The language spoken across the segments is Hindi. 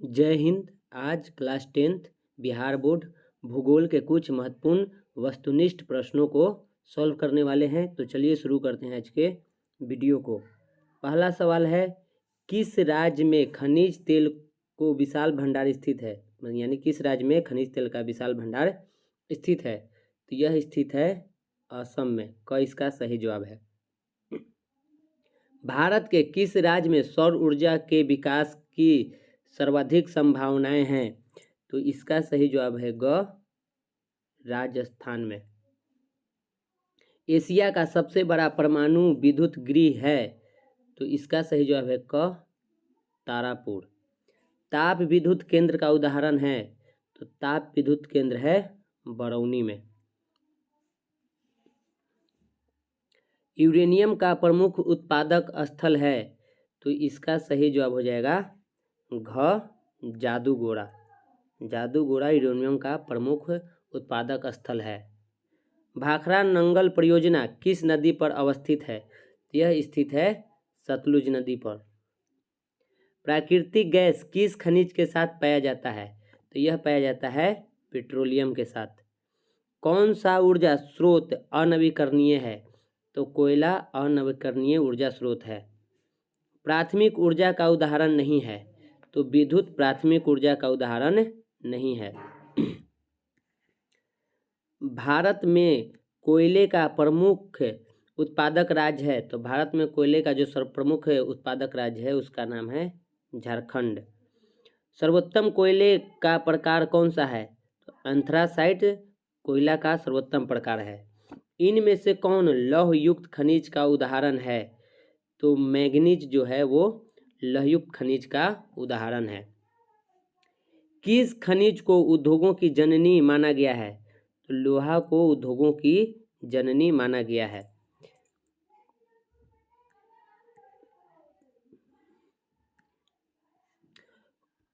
जय हिंद। आज क्लास 10th बिहार बोर्ड भूगोल के कुछ महत्वपूर्ण वस्तुनिष्ठ प्रश्नों को सॉल्व करने वाले हैं। तो चलिए शुरू करते हैं आज के वीडियो को। पहला सवाल है, किस राज्य में खनिज तेल को विशाल भंडार स्थित है? यानी किस राज्य में खनिज तेल का विशाल भंडार स्थित है? तो यह स्थित है असम में। क इसका सही जवाब है। भारत के किस राज्य में सौर ऊर्जा के विकास की सर्वाधिक संभावनाएं हैं? तो इसका सही जवाब है ग, राजस्थान में। एशिया का सबसे बड़ा परमाणु विद्युत गृह है? तो इसका सही जवाब है क, तारापुर। ताप विद्युत केंद्र का उदाहरण है? तो ताप विद्युत केंद्र है बरौनी में। यूरेनियम का प्रमुख उत्पादक स्थल है? तो इसका सही जवाब हो जाएगा घ, जादूगोड़ा। जादूगोड़ा यूरेनियम का प्रमुख उत्पादक स्थल है। भाखड़ा नंगल परियोजना किस नदी पर अवस्थित है? यह स्थित है सतलुज नदी पर। प्राकृतिक गैस किस खनिज के साथ पाया जाता है? तो यह पाया जाता है पेट्रोलियम के साथ। कौन सा ऊर्जा स्रोत अनवीकरणीय है? तो कोयला अनवीकरणीय ऊर्जा स्रोत है। प्राथमिक ऊर्जा का उदाहरण नहीं है? तो विद्युत प्राथमिक ऊर्जा का उदाहरण नहीं है। भारत में कोयले का प्रमुख उत्पादक राज्य है? तो भारत में कोयले का जो प्रमुख उत्पादक राज्य है उसका नाम है झारखंड। सर्वोत्तम कोयले का प्रकार कौन सा है? तो एंथ्रासाइट कोयला का सर्वोत्तम प्रकार है। इनमें से कौन लौह युक्त खनिज का उदाहरण है? तो मैग्नीज जो है वो लौह युक्त खनिज का उदाहरण है। किस खनिज को उद्योगों की जननी माना गया है? तो लोहा को उद्योगों की जननी माना गया है।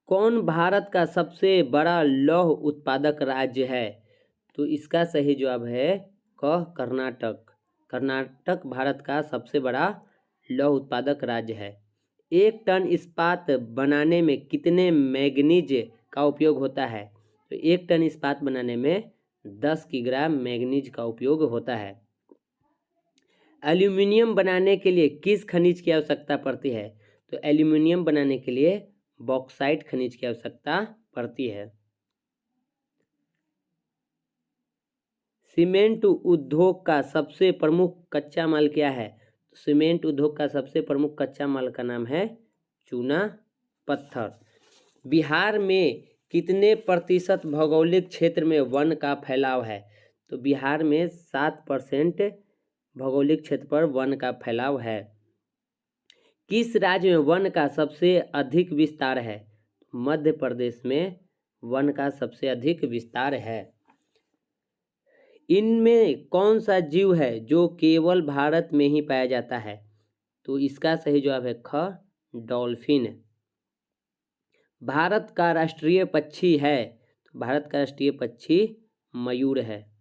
कौन भारत का सबसे बड़ा लौह उत्पादक राज्य है? तो इसका सही जवाब है क, कर्नाटक। कर्नाटक भारत का सबसे बड़ा लौह उत्पादक राज्य है। 1 टन इस्पात बनाने में कितने मैग्नीज का उपयोग होता है? तो 1 टन इस्पात बनाने में 10 किलोग्राम मैग्नीज का उपयोग होता है। एल्यूमिनियम बनाने के लिए किस खनिज की आवश्यकता पड़ती है? तो एल्यूमिनियम बनाने के लिए बॉक्साइट खनिज की आवश्यकता पड़ती है। सीमेंट उद्योग का सबसे प्रमुख कच्चा माल क्या है? तो सीमेंट उद्योग का सबसे प्रमुख कच्चा माल का नाम है चूना पत्थर। बिहार में कितने प्रतिशत भौगोलिक क्षेत्र में वन का फैलाव है? तो बिहार में 7% भौगोलिक क्षेत्र पर वन का फैलाव है। किस राज्य में वन का सबसे अधिक विस्तार है? मध्य प्रदेश में वन का सबसे अधिक विस्तार है। इनमें कौन सा जीव है जो केवल भारत में ही पाया जाता है? तो इसका सही जवाब है ख, डॉल्फिन। भारत का राष्ट्रीय पक्षी है? तो भारत का राष्ट्रीय पक्षी मयूर है।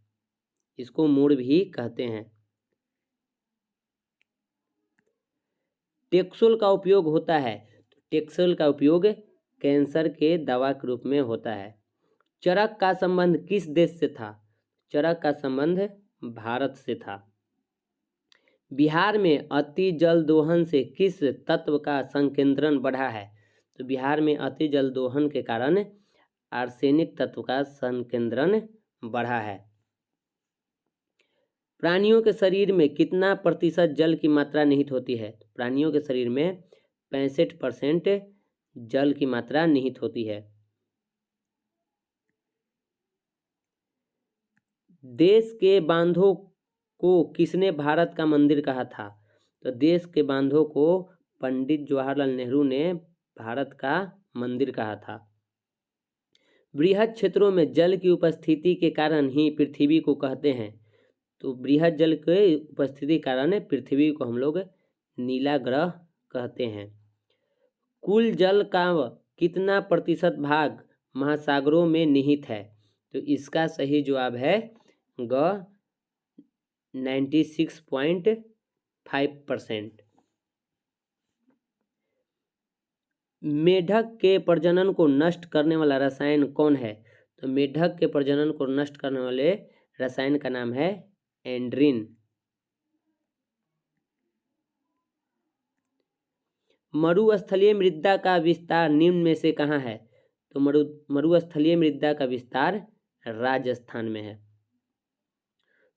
इसको मोर भी कहते हैं। टेक्सोल का उपयोग होता है? तो टेक्सोल का उपयोग कैंसर के दवा के रूप में होता है। चरक का संबंध किस देश से था? चरक का संबंध भारत से था। बिहार में अति जल दोहन से किस तत्व का संकेंद्रण बढ़ा है? तो बिहार में अति जल दोहन के कारण आर्सेनिक तत्व का संकेंद्रण बढ़ा है। प्राणियों के शरीर में कितना प्रतिशत जल की मात्रा निहित होती है? प्राणियों के शरीर में 65% जल की मात्रा निहित होती है। देश के बांधों को किसने भारत का मंदिर कहा था? तो देश के बांधों को पंडित जवाहरलाल नेहरू ने भारत का मंदिर कहा था। बृहद क्षेत्रों में जल की उपस्थिति के कारण ही पृथ्वी को कहते हैं? तो बृहद जल के उपस्थिति के कारण पृथ्वी को हम लोग नीला ग्रह कहते हैं। कुल जल का कितना प्रतिशत भाग महासागरों में निहित है? तो इसका सही जवाब है ग, 96.5%। मेढक के प्रजनन को नष्ट करने वाला रसायन कौन है? तो मेढक के प्रजनन को नष्ट करने वाले रसायन का नाम है एंड्रीन। मरुस्थलीय मृदा का विस्तार निम्न में से कहाँ है? तो मरुस्थलीय मृदा का विस्तार राजस्थान में है।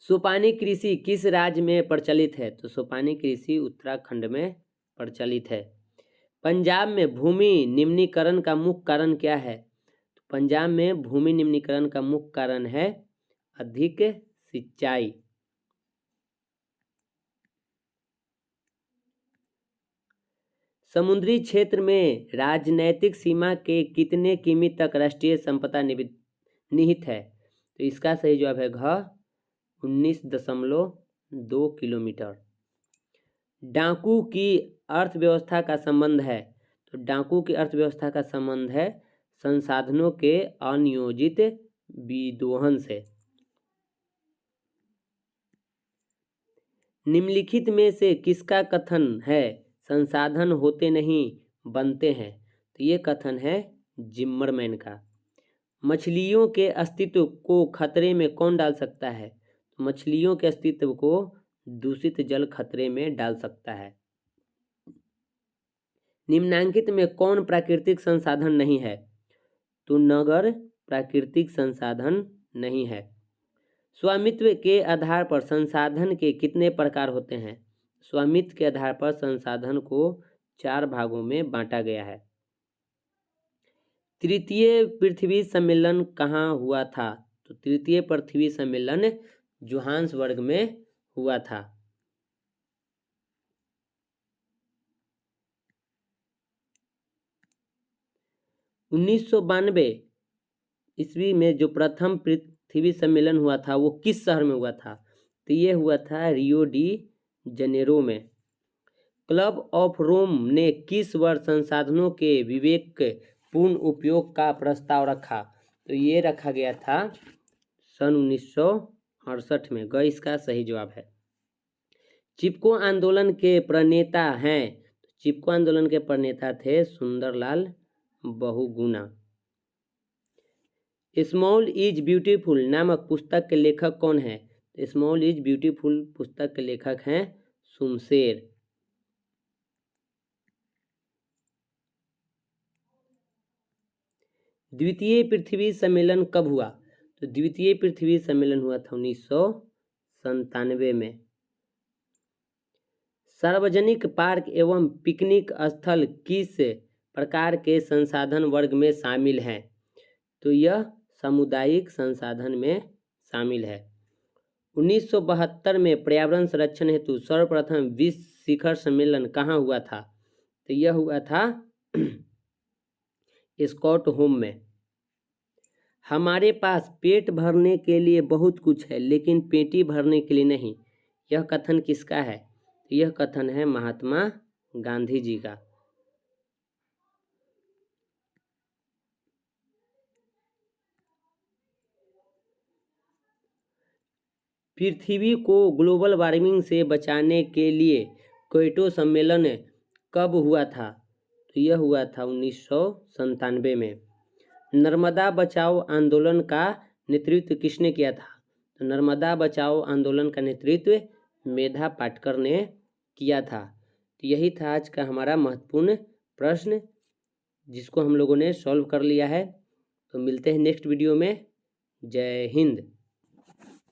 सोपानी कृषि किस राज्य में प्रचलित है? तो सोपानी कृषि उत्तराखंड में प्रचलित है। पंजाब में भूमि निम्नीकरण का मुख्य कारण क्या है? तो पंजाब में भूमि निम्नीकरण का मुख्य कारण है अधिक सिंचाई। समुद्री क्षेत्र में राजनैतिक सीमा के कितने किमी तक राष्ट्रीय संपदा निहित है? तो इसका सही जवाब है घ 19.2 किलोमीटर। डाकू की अर्थव्यवस्था का संबंध है? तो डाकू की अर्थव्यवस्था का संबंध है संसाधनों के अनियोजित विदोहन से। निम्नलिखित में से किसका कथन है संसाधन होते नहीं बनते हैं? तो ये कथन है जिम्मरमैन का। मछलियों के अस्तित्व को खतरे में कौन डाल सकता है? तो मछलियों के अस्तित्व को दूषित जल खतरे में डाल सकता है। निम्नांकित में कौन प्राकृतिक संसाधन नहीं है? तो नगर प्राकृतिक संसाधन नहीं है। स्वामित्व के आधार पर संसाधन के कितने प्रकार होते हैं? स्वामित्व के आधार पर संसाधन को 4 भागों में बांटा गया है। तृतीय पृथ्वी सम्मेलन कहाँ हुआ था? तो तृतीय पृथ्वी सम्मेलन जोहान्सबर्ग में हुआ था। 1992 ईस्वी में जो प्रथम पृथ्वी सम्मेलन हुआ था वो किस शहर में हुआ था? तो ये हुआ था रियो डी जनेरो में। क्लब ऑफ रोम ने किस वर्ष संसाधनों के विवेक पूर्ण उपयोग का प्रस्ताव रखा? तो ये रखा गया था सन 1968 में। ग इसका सही जवाब है। चिपको आंदोलन के प्रणेता हैं? चिपको आंदोलन के प्रणेता थे Sundarlal Bahuguna. Small is beautiful नामक पुस्तक के लेखक कौन है? स्मॉल इज ब्यूटीफुल पुस्तक के लेखक हैं सुमशेर। द्वितीय पृथ्वी सम्मेलन कब हुआ? तो द्वितीय पृथ्वी सम्मेलन हुआ था 1997 में। सार्वजनिक पार्क एवं पिकनिक स्थल किस प्रकार के संसाधन वर्ग में शामिल हैं? तो यह सामुदायिक संसाधन में शामिल है। 1972 में पर्यावरण संरक्षण हेतु सर्वप्रथम विश्व शिखर सम्मेलन कहाँ हुआ था? तो यह हुआ था स्टॉकहोम में। हमारे पास पेट भरने के लिए बहुत कुछ है लेकिन पेटी भरने के लिए नहीं, यह कथन किसका है? यह कथन है महात्मा गांधी जी का। पृथ्वी को ग्लोबल वार्मिंग से बचाने के लिए क्योटो सम्मेलन कब हुआ था? तो यह हुआ था 1997 में। नर्मदा बचाओ आंदोलन का नेतृत्व किसने किया था? तो नर्मदा बचाओ आंदोलन का नेतृत्व मेधा पाटकर ने किया था। तो यही था आज का हमारा महत्वपूर्ण प्रश्न जिसको हम लोगों ने सॉल्व कर लिया है। तो मिलते हैं नेक्स्ट वीडियो में। जय हिंद।